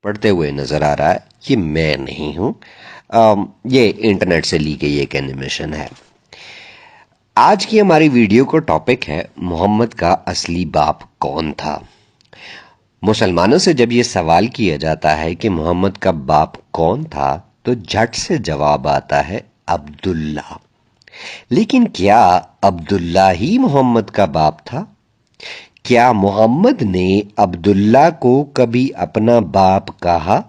پڑھتے ہوئے نظر آ رہا ہے، یہ میں نہیں ہوں، یہ انٹرنیٹ سے لی گئی ایک اینیمیشن ہے۔ آج کی ہماری ویڈیو کا ٹاپک ہے محمد کا اصلی باپ کون تھا۔ مسلمانوں سے جب یہ سوال کیا جاتا ہے کہ محمد کا باپ کون تھا تو جھٹ سے جواب آتا ہے عبداللہ۔ لیکن کیا عبداللہ ہی محمد کا باپ تھا؟ کیا محمد نے عبداللہ کو کبھی اپنا باپ کہا؟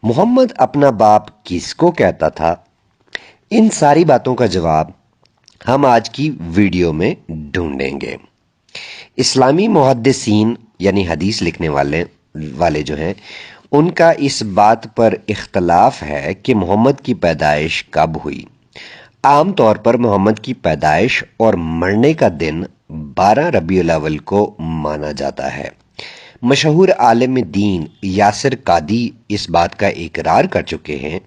محمد اپنا باپ کس کو کہتا تھا؟ ان ساری باتوں کا جواب ہم آج کی ویڈیو میں ڈھونڈیں گے۔ اسلامی محدثین یعنی حدیث لکھنے والے جو ہیں، ان کا اس بات پر اختلاف ہے کہ محمد کی پیدائش کب ہوئی۔ عام طور پر محمد کی پیدائش اور مرنے کا دن 12 ربیع الاول کو مانا جاتا ہے۔ مشہور عالم دین یاسر قادی اس بات کا اقرار کر چکے ہیں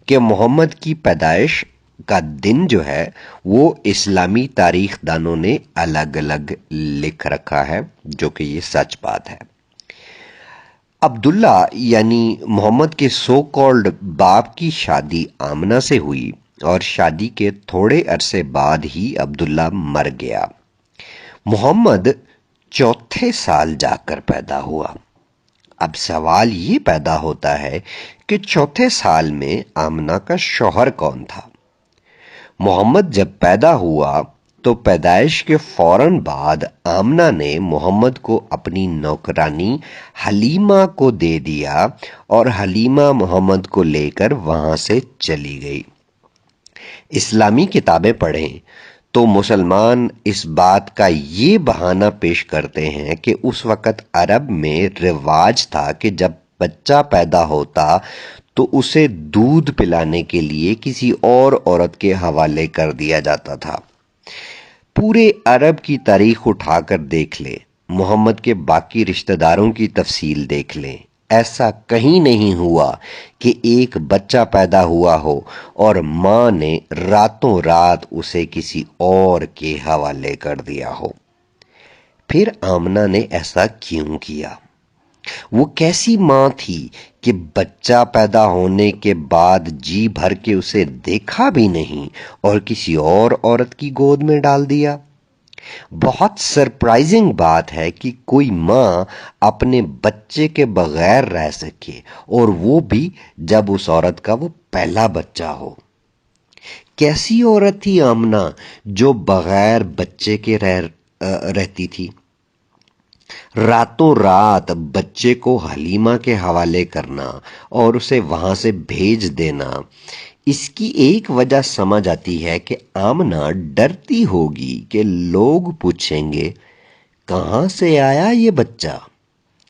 کہ محمد کی پیدائش کا دن جو ہے وہ اسلامی تاریخ دانوں نے الگ الگ لکھ رکھا ہے، جو کہ یہ سچ بات ہے۔ عبداللہ یعنی محمد کے سو کالڈ باپ کی شادی آمنہ سے ہوئی اور شادی کے تھوڑے عرصے بعد ہی عبداللہ مر گیا۔ محمد چوتھے سال جا کر پیدا ہوا۔ اب سوال یہ پیدا ہوتا ہے کہ چوتھے سال میں آمنہ کا شوہر کون تھا؟ محمد جب پیدا ہوا تو پیدائش کے فوراً بعد آمنہ نے محمد کو اپنی نوکرانی حلیمہ کو دے دیا اور حلیمہ محمد کو لے کر وہاں سے چلی گئی۔ اسلامی کتابیں پڑھیں تو مسلمان اس بات کا یہ بہانہ پیش کرتے ہیں کہ اس وقت عرب میں رواج تھا کہ جب بچہ پیدا ہوتا تو اسے دودھ پلانے کے لیے کسی اور عورت کے حوالے کر دیا جاتا تھا۔ پورے عرب کی تاریخ اٹھا کر دیکھ لیں، محمد کے باقی رشتہ داروں کی تفصیل دیکھ لیں، ایسا کہیں نہیں ہوا کہ ایک بچہ پیدا ہوا ہو اور ماں نے راتوں رات اسے کسی اور کے حوالے کر دیا ہو۔ پھر آمنہ نے ایسا کیوں کیا؟ وہ کیسی ماں تھی کہ بچہ پیدا ہونے کے بعد جی بھر کے اسے دیکھا بھی نہیں اور کسی اور عورت کی گود میں ڈال دیا؟ بہت سرپرائزنگ بات ہے کہ کوئی ماں اپنے بچے کے بغیر رہ سکے، اور وہ بھی جب اس عورت کا وہ پہلا بچہ ہو۔ کیسی عورت تھی آمنہ جو بغیر بچے کے رہتی تھی؟ راتوں رات بچے کو حلیمہ کے حوالے کرنا اور اسے وہاں سے بھیج دینا، اس کی ایک وجہ سمجھ آتی ہے کہ آمنہ ڈرتی ہوگی کہ لوگ پوچھیں گے کہاں سے آیا یہ بچہ،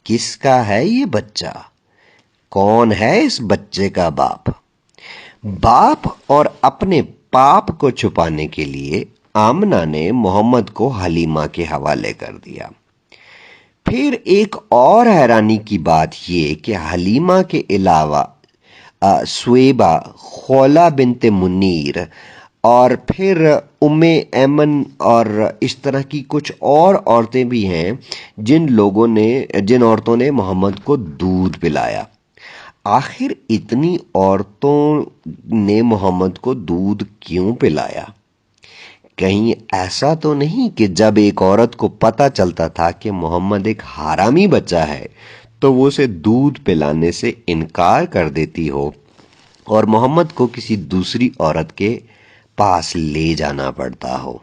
کس کا ہے یہ بچہ، کون ہے اس بچے کا باپ۔ باپ اور اپنے پاپ کو چھپانے کے لیے آمنہ نے محمد کو حلیمہ کے حوالے کر دیا۔ پھر ایک اور حیرانی کی بات یہ کہ حلیمہ کے علاوہ سویبہ، خولہ بنت منیر اور پھر ام ایمن اور اس طرح کی کچھ اور عورتیں بھی ہیں جن عورتوں نے محمد کو دودھ پلایا۔ آخر اتنی عورتوں نے محمد کو دودھ کیوں پلایا؟ کہیں ایسا تو نہیں کہ جب ایک عورت کو پتہ چلتا تھا کہ محمد ایک حرامی بچہ ہے تو وہ اسے دودھ پلانے سے انکار کر دیتی ہو اور محمد کو کسی دوسری عورت کے پاس لے جانا پڑتا ہو؟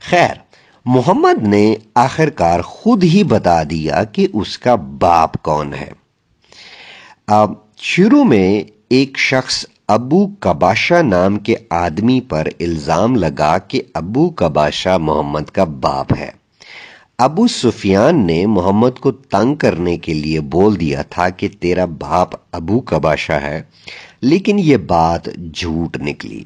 خیر، محمد نے آخرکار خود ہی بتا دیا کہ اس کا باپ کون ہے۔ اب شروع میں ایک شخص ابو قباشہ نام کے آدمی پر الزام لگا کہ ابو قباشہ محمد کا باپ ہے۔ ابو سفیان نے محمد کو تنگ کرنے کے لیے بول دیا تھا کہ تیرا باپ ابو قباشہ ہے، لیکن یہ بات جھوٹ نکلی۔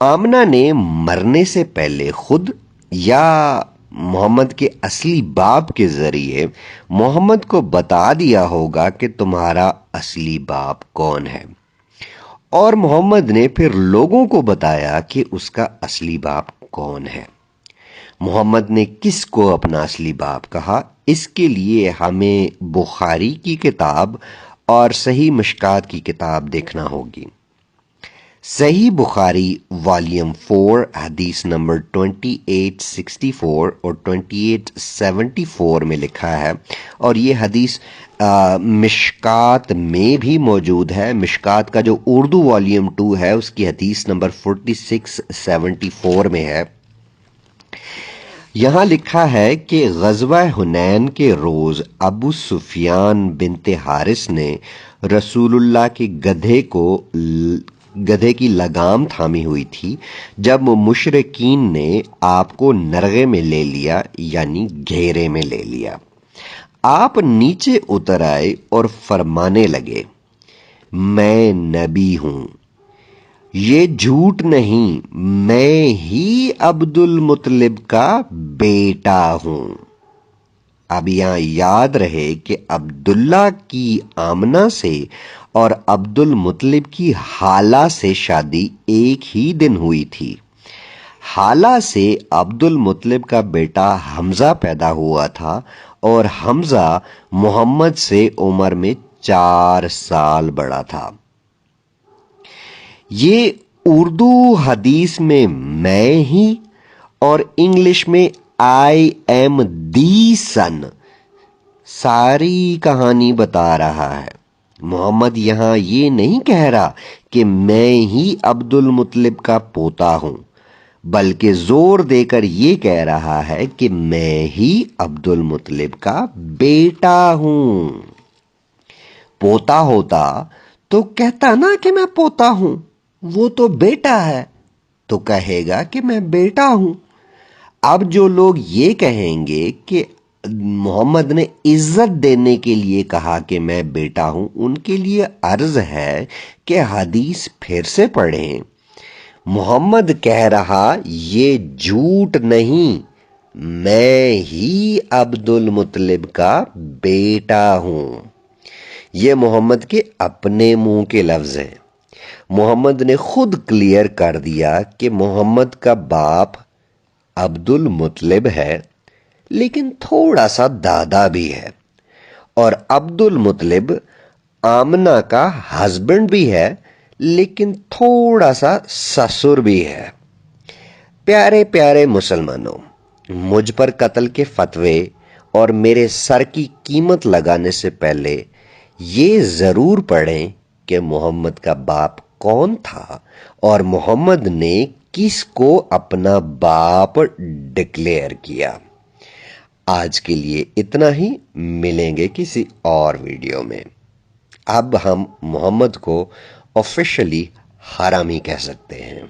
آمنہ نے مرنے سے پہلے خود یا محمد کے اصلی باپ کے ذریعے محمد کو بتا دیا ہوگا کہ تمہارا اصلی باپ کون ہے، اور محمد نے پھر لوگوں کو بتایا کہ اس کا اصلی باپ کون ہے۔ محمد نے کس کو اپنا اصلی باپ کہا؟ اس کے لیے ہمیں بخاری کی کتاب اور صحیح مشکات کی کتاب دیکھنا ہوگی۔ صحیح بخاری والیوم 4 حدیث نمبر 2864 اور 2874 میں لکھا ہے، اور یہ حدیث مشکات میں بھی موجود ہے۔ مشکات کا جو اردو والیوم 2 ہے اس کی حدیث نمبر 4674 میں ہے۔ یہاں لکھا ہے کہ غزوہ حنین کے روز ابو سفیان بنت حارث نے رسول اللہ کے گدھے کی لگام تھامی ہوئی تھی جب مشرکین نے آپ کو نرغے میں لے لیا، یعنی گھیرے میں لے لیا۔ آپ نیچے اتر آئے اور فرمانے لگے، میں نبی ہوں، یہ جھوٹ نہیں، میں ہی عبد المطلب کا بیٹا ہوں۔ اب یہاں یاد رہے کہ عبداللہ کی آمنہ سے اور عبد المطلب کی حالہ سے شادی ایک ہی دن ہوئی تھی۔ حالہ سے عبد المطلب کا بیٹا حمزہ پیدا ہوا تھا، اور حمزہ محمد سے عمر میں 4 سال بڑا تھا۔ یہ اردو حدیث میں ہی اور انگلش میں آئی ایم دی سن ساری کہانی بتا رہا ہے۔ محمد یہاں یہ نہیں کہہ رہا کہ میں ہی عبد المطلب کا پوتا ہوں، بلکہ زور دے کر یہ کہہ رہا ہے کہ میں ہی عبد المطلب کا بیٹا ہوں۔ پوتا ہوتا تو کہتا نا کہ میں پوتا ہوں، وہ تو بیٹا ہے تو کہے گا کہ میں بیٹا ہوں۔ اب جو لوگ یہ کہیں گے کہ محمد نے عزت دینے کے لیے کہا کہ میں بیٹا ہوں، ان کے لیے عرض ہے کہ حدیث پھر سے پڑھیں۔ محمد کہہ رہا یہ جھوٹ نہیں، میں ہی عبد المطلب کا بیٹا ہوں۔ یہ محمد کے اپنے منہ کے لفظ ہیں۔ محمد نے خود کلیئر کر دیا کہ محمد کا باپ عبد المطلب ہے، لیکن تھوڑا سا دادا بھی ہے، اور عبد المطلب آمنہ کا ہسبینڈ بھی ہے، لیکن تھوڑا سا سسر بھی ہے۔ پیارے پیارے مسلمانوں، مجھ پر قتل کے فتوے اور میرے سر کی قیمت لگانے سے پہلے یہ ضرور پڑھیں کہ محمد کا باپ کون تھا اور محمد نے کس کو اپنا باپ ڈکلیئر کیا۔ آج کے لیے اتنا ہی، ملیں گے کسی اور ویڈیو میں۔ اب ہم محمد کو آفیشلی حرامی کہہ سکتے ہیں۔